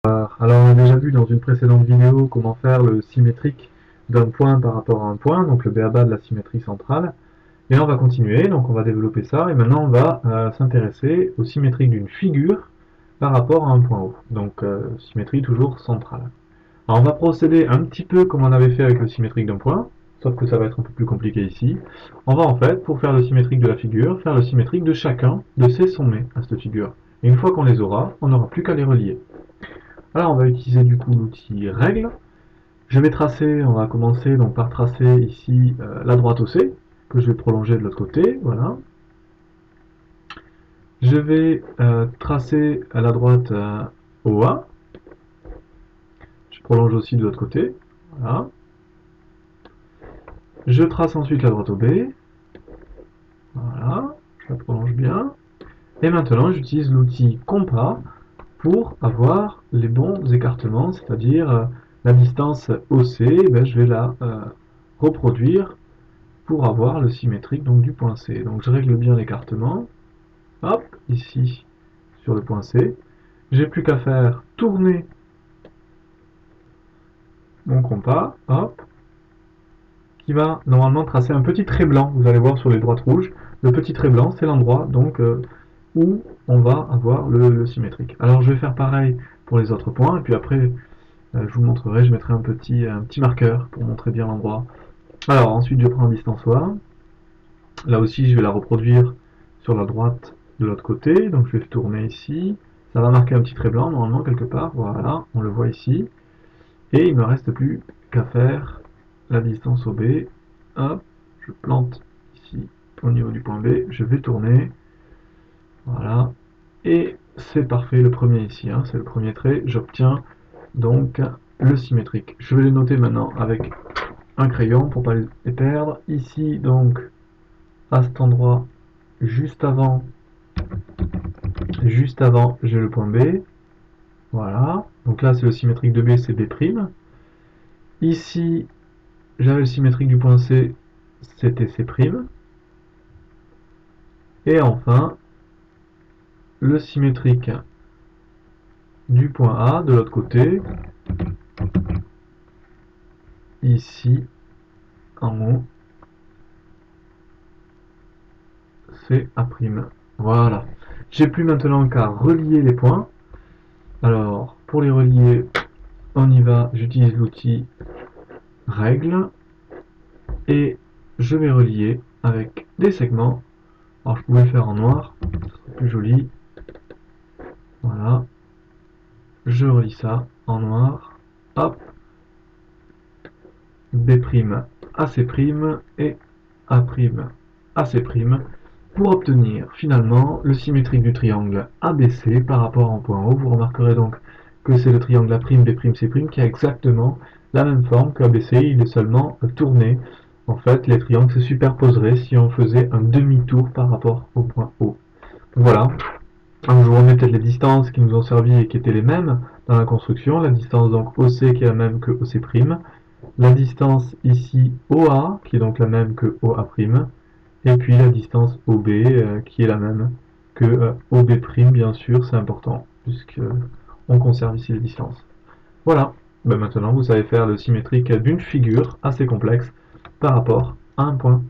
Alors on a déjà vu dans une précédente vidéo comment faire le symétrique d'un point par rapport à un point, donc le b.a.-ba de la symétrie centrale. Et là on va continuer, donc on va développer ça, et maintenant on va s'intéresser au symétrique d'une figure par rapport à un point haut. Donc symétrie toujours centrale. Alors on va procéder un petit peu comme on avait fait avec le symétrique d'un point, sauf que ça va être un peu plus compliqué ici. On va en fait, pour faire le symétrique de la figure, faire le symétrique de chacun de ces sommets à cette figure. Et une fois qu'on les aura, on n'aura plus qu'à les relier. Alors on va utiliser du coup l'outil règle. Je vais tracer, on va commencer donc par tracer ici la droite OC, que je vais prolonger de l'autre côté, voilà. Je vais tracer à la droite OA, je prolonge aussi de l'autre côté, voilà. Je trace ensuite la droite OB, voilà, je la prolonge bien. Et maintenant j'utilise l'outil compas pour avoir les bons écartements, c'est-à-dire la distance OC, je vais la reproduire pour avoir le symétrique donc, du point C. Donc je règle bien l'écartement, hop, ici sur le point C. J'ai plus qu'à faire tourner mon compas, hop, qui va normalement tracer un petit trait blanc. Vous allez voir sur les droites rouges, le petit trait blanc, c'est l'endroit donc où on va avoir le symétrique. Alors je vais faire pareil pour les autres points, et puis après je vous montrerai, je mettrai un petit marqueur pour montrer bien l'endroit. Alors ensuite je prends distance OA, là aussi je vais la reproduire sur la droite de l'autre côté, donc je vais tourner ici, ça va marquer un petit trait blanc normalement quelque part, voilà, on le voit ici, et il ne me reste plus qu'à faire la distance OB, hop, je plante ici au niveau du point B, je vais tourner, voilà, et c'est parfait, le premier ici, hein, c'est le premier trait, j'obtiens donc le symétrique. Je vais les noter maintenant avec un crayon pour ne pas les perdre. Ici donc à cet endroit juste avant j'ai le point B. Voilà. Donc là c'est le symétrique de B, c'est B'. Ici j'avais le symétrique du point C, c'était C'. Et enfin le symétrique du point A de l'autre côté, ici en haut, c'est A'. Voilà. J'ai plus maintenant qu'à relier les points. Alors, pour les relier, on y va, j'utilise l'outil règle et je vais relier avec des segments. Alors, je pouvais le faire en noir, ça serait plus joli. Voilà. Je relie ça en noir. Hop. B' AC' et A' AC' pour obtenir finalement le symétrique du triangle ABC par rapport en point haut. Vous remarquerez donc que c'est le triangle A', B', C' qui a exactement la même forme que ABC, il est seulement tourné. En fait, les triangles se superposeraient si on faisait un demi-tour par rapport au point O. Voilà. Alors, je vous remets peut-être les distances qui nous ont servi et qui étaient les mêmes dans la construction. La distance donc OC qui est la même que OC'. La distance ici OA qui est donc la même que OA'. Et puis la distance OB qui est la même que OB', bien sûr, c'est important, puisque on conserve ici les distances. Voilà, maintenant vous savez faire le symétrique d'une figure assez complexe par rapport à un point.